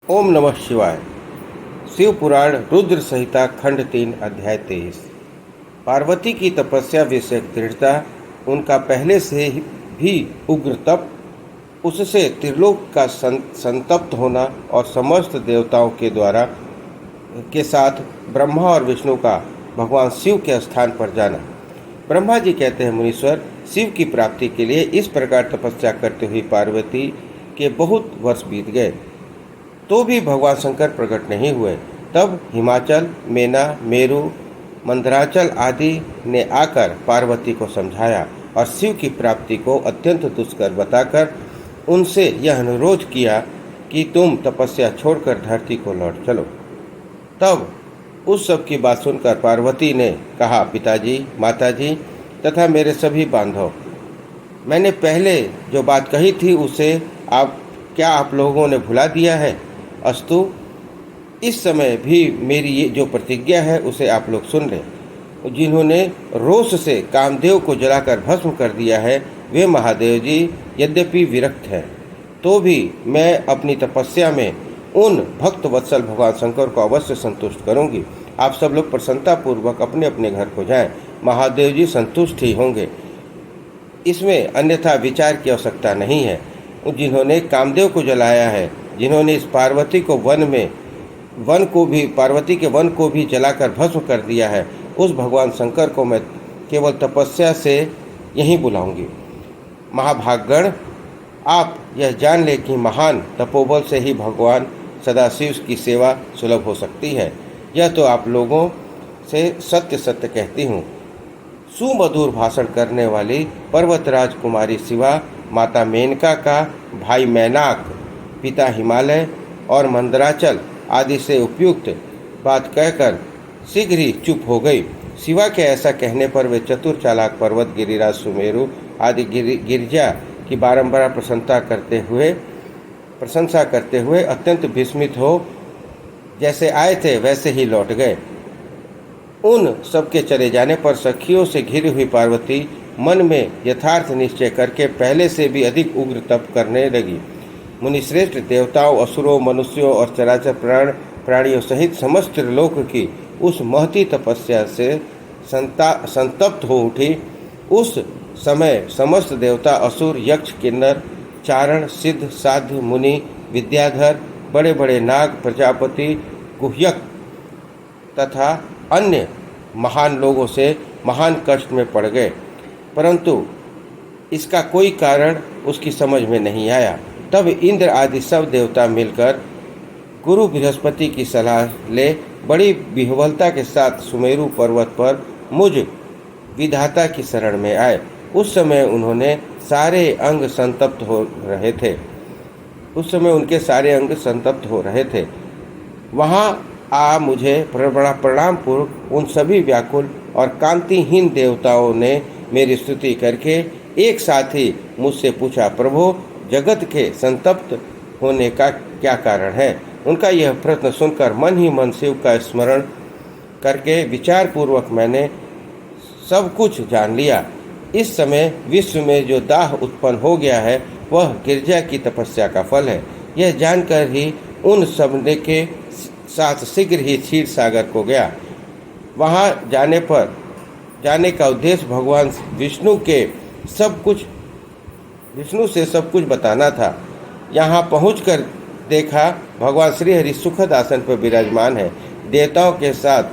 ओम नमः शिवाय। शिव पुराण रुद्र संहिता खंड 3 अध्याय 23। पार्वती की तपस्या विषयक दृढ़ता, उनका पहले से भी उग्र तप, उससे त्रिलोक का संतप्त होना और समस्त देवताओं के द्वारा के साथ ब्रह्मा और विष्णु का भगवान शिव के स्थान पर जाना। ब्रह्मा जी कहते हैं, मुनीश्वर, शिव की प्राप्ति के लिए इस प्रकार तपस्या करते हुए पार्वती के बहुत वर्ष बीत गए तो भी भगवान शंकर प्रकट नहीं हुए। तब हिमाचल, मेना, मेरु, मंदराचल आदि ने आकर पार्वती को समझाया और शिव की प्राप्ति को अत्यंत दुष्कर बताकर उनसे यह अनुरोध किया कि तुम तपस्या छोड़कर धरती को लौट चलो। तब उस सब की बात सुनकर पार्वती ने कहा, पिताजी, माताजी तथा मेरे सभी बांधव, मैंने पहले जो बात कही थी उसे आप लोगों ने भुला दिया है? अस्तु, इस समय भी मेरी ये जो प्रतिज्ञा है उसे आप लोग सुन लें। जिन्होंने रोष से कामदेव को जलाकर भस्म कर दिया है, वे महादेव जी यद्यपि विरक्त हैं तो भी मैं अपनी तपस्या में उन भक्त वत्सल भगवान शंकर को अवश्य संतुष्ट करूंगी। आप सब लोग प्रसन्नतापूर्वक अपने अपने घर को जाएं। महादेव जी संतुष्ट ही होंगे, इसमें अन्यथा विचार की आवश्यकता नहीं है। जिन्होंने कामदेव को जलाया है, जिन्होंने इस पार्वती के वन को भी जलाकर भस्म कर दिया है, उस भगवान शंकर को मैं केवल तपस्या से यहीं बुलाऊंगी। महाभागगण, आप यह जान ले कि महान तपोबल से ही भगवान सदाशिव की सेवा सुलभ हो सकती है। यह तो आप लोगों से सत्य सत्य कहती हूँ। सुमधुर भाषण करने वाली पर्वतराज कुमारी शिवा, माता मेनका का भाई मैनाक, पिता हिमालय और मंदराचल आदि से उपयुक्त बात कहकर शीघ्र ही चुप हो गई। शिवा के ऐसा कहने पर वे चतुर चालाक पर्वत, गिरिराज, सुमेरु आदि गिरिजा की बारंबार प्रशंसा करते हुए अत्यंत विस्मित हो जैसे आए थे वैसे ही लौट गए। उन सबके चले जाने पर सखियों से घिरी हुई पार्वती मन में यथार्थ निश्चय करके पहले से भी अधिक उग्र तप करने लगी। मुनिश्रेष्ठ देवताओं, असुरों, मनुष्यों और चराचर प्राणियों सहित समस्त त्रिलोक की उस महती तपस्या से संतप्त हो उठी। उस समय समस्त देवता, असुर, यक्ष, किन्नर, चारण, सिद्ध, साध्य, मुनि, विद्याधर, बड़े बड़े नाग, प्रजापति, गुह्यक तथा अन्य महान लोगों से महान कष्ट में पड़ गए, परंतु इसका कोई कारण उसकी समझ में नहीं आया। तब इंद्र आदि सब देवता मिलकर गुरु बृहस्पति की सलाह ले बड़ी विह्वलता के साथ सुमेरु पर्वत पर मुझ विधाता की शरण में आए। उस समय उन्होंने सारे अंग संतप्त हो रहे थे। वहाँ आ मुझे प्रणाम पूर्वक उन सभी व्याकुल और कांतिहीन देवताओं ने मेरी स्तुति करके एक साथ ही मुझसे पूछा, प्रभु, जगत के संतप्त होने का क्या कारण है? उनका यह प्रश्न सुनकर मन ही मन शिव का स्मरण करके विचार पूर्वक मैंने सब कुछ जान लिया। इस समय विश्व में जो दाह उत्पन्न हो गया है वह गिरजा की तपस्या का फल है। यह जानकर ही उन सब के साथ शीघ्र ही क्षीर सागर को गया। वहाँ जाने का उद्देश्य भगवान विष्णु से सब कुछ बताना था। यहाँ पहुंचकर देखा भगवान श्री हरि सुखद आसन पर विराजमान है। देवताओं के साथ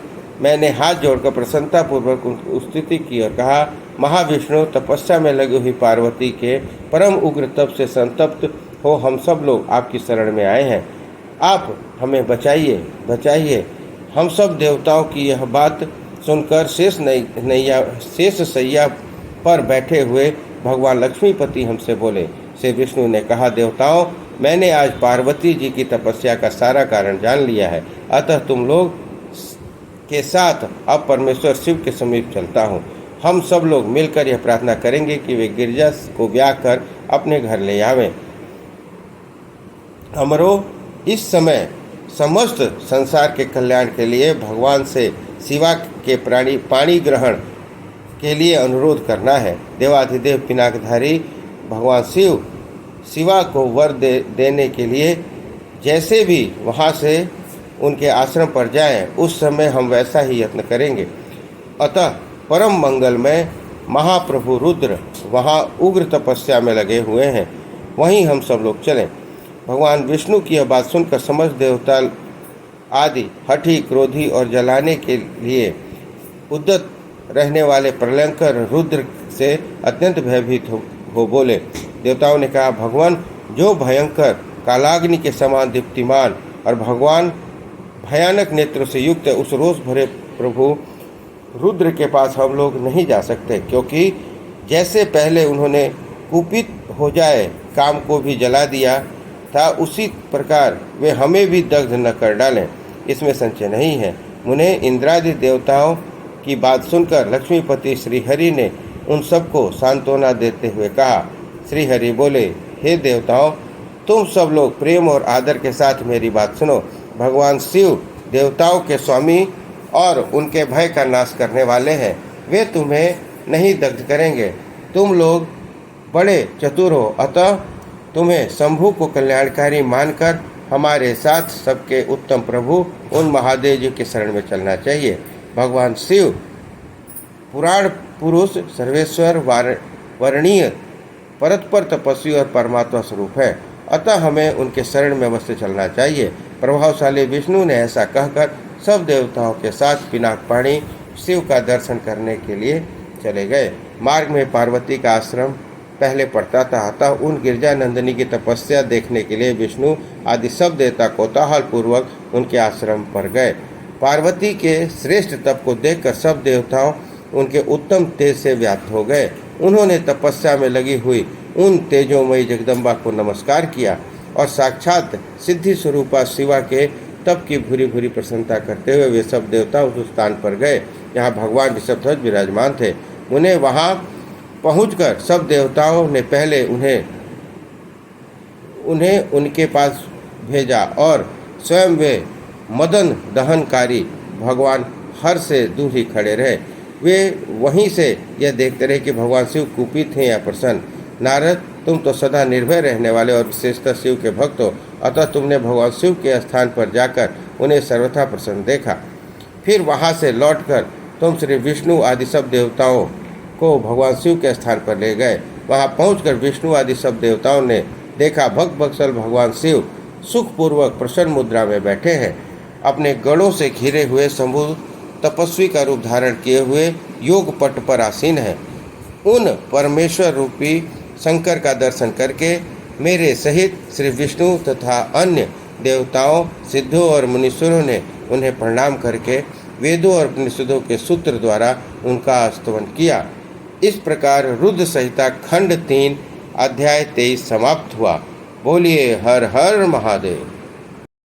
मैंने हाथ जोड़कर प्रसन्नतापूर्वक स्तुति की और कहा, महाविष्णु, तपस्या में लगी हुई पार्वती के परम उग्र तप से संतप्त हो हम सब लोग आपकी शरण में आए हैं। आप हमें बचाइए। हम सब देवताओं की यह बात सुनकर शेष सैया पर बैठे हुए भगवान लक्ष्मीपति हमसे बोले। श्री विष्णु ने कहा, देवताओं, मैंने आज पार्वती जी की तपस्या का सारा कारण जान लिया है, अतः तुम लोग के साथ अब परमेश्वर शिव के समीप चलता हूँ। हम सब लोग मिलकर यह प्रार्थना करेंगे कि वे गिरजा को ब्याह कर अपने घर ले आवें। हमरो इस समय समस्त संसार के कल्याण के लिए भगवान से शिवा के पाणी ग्रहण के लिए अनुरोध करना है। देवाधिदेव पिनाकधारी भगवान शिवा को वर देने के लिए जैसे भी वहाँ से उनके आश्रम पर जाएं, उस समय हम वैसा ही यत्न करेंगे। अतः परम मंगलमय महाप्रभु रुद्र वहाँ उग्र तपस्या में लगे हुए हैं, वहीं हम सब लोग चलें। भगवान विष्णु की यह बात सुनकर समस्त देवता आदि हठी, क्रोधी और जलाने के लिए उद्यत रहने वाले प्रलयंकर रुद्र से अत्यंत भयभीत हो बोले। देवताओं ने कहा, भगवान, जो भयंकर कालाग्नि के समान दीप्तिमान और भगवान भयानक नेत्रों से युक्त है, उस रोष भरे प्रभु रुद्र के पास हम लोग नहीं जा सकते, क्योंकि जैसे पहले उन्होंने कुपित हो जाए काम को भी जला दिया था, उसी प्रकार वे हमें भी दग्ध न कर डालें, इसमें संशय नहीं है। मुने, इंद्रादि देवताओं की बात सुनकर लक्ष्मीपति श्रीहरि ने उन सबको सांत्वना देते हुए कहा। श्रीहरि बोले, हे देवताओं, तुम सब लोग प्रेम और आदर के साथ मेरी बात सुनो। भगवान शिव देवताओं के स्वामी और उनके भय का नाश करने वाले हैं। वे तुम्हें नहीं दग्ध करेंगे। तुम लोग बड़े चतुर हो, अतः तुम्हें शंभु को कल्याणकारी मानकर हमारे साथ सबके उत्तम प्रभु उन महादेव जी के शरण में चलना चाहिए। भगवान शिव पुराण पुरुष, सर्वेश्वर, वर्णीय, परतपर तपस्वी और परमात्मा स्वरूप है, अतः हमें उनके शरण में अवश्य चलना चाहिए। प्रभावशाली विष्णु ने ऐसा कहकर सब देवताओं के साथ पिनाकपाणी शिव का दर्शन करने के लिए चले गए। मार्ग में पार्वती का आश्रम पहले पड़ता था, अतः उन गिरजा नंदिनी की तपस्या देखने के लिए विष्णु आदि सब देवता कोलाहल पूर्वक उनके आश्रम पर गए। पार्वती के श्रेष्ठ तप को देखकर सब देवताओं उनके उत्तम तेज से व्याप्त हो गए। उन्होंने तपस्या में लगी हुई उन तेजोमयी जगदम्बा को नमस्कार किया और साक्षात सिद्धि स्वरूपा शिवा के तप की भूरी भूरी प्रसन्नता करते हुए वे सब देवता उस स्थान पर गए जहाँ भगवान ऋषभध्वज विराजमान थे। उन्हें वहाँ पहुंचकर सब देवताओं ने पहले उन्हें उनके पास भेजा और स्वयं वे मदन दहनकारी भगवान हर से दूर ही खड़े रहे। वे वहीं से यह देखते रहे कि भगवान शिव कुपित हैं या प्रसन्न। नारद, तुम तो सदा निर्भय रहने वाले और विशेषतः शिव के भक्त हो, अतः तुमने भगवान शिव के स्थान पर जाकर उन्हें सर्वथा प्रसन्न देखा। फिर वहाँ से लौटकर तुम श्री विष्णु आदि सब देवताओं को भगवान शिव के स्थान पर ले गए। वहाँ पहुंचकर विष्णु आदि सब देवताओं ने देखा भक्त वत्सल भगवान शिव सुखपूर्वक प्रसन्न मुद्रा में बैठे हैं। अपने गणों से घिरे हुए शंभु तपस्वी का रूप धारण किए हुए योग पट पर आसीन है। उन परमेश्वर रूपी शंकर का दर्शन करके मेरे सहित श्री विष्णु तथा अन्य देवताओं, सिद्धों और मुनीश्वरों ने उन्हें प्रणाम करके वेदों और उपनिषदों के सूत्र द्वारा उनका स्तवन किया। इस प्रकार रुद्र संहिता खंड 3 अध्याय 23 समाप्त हुआ। बोलिए हर हर महादेव।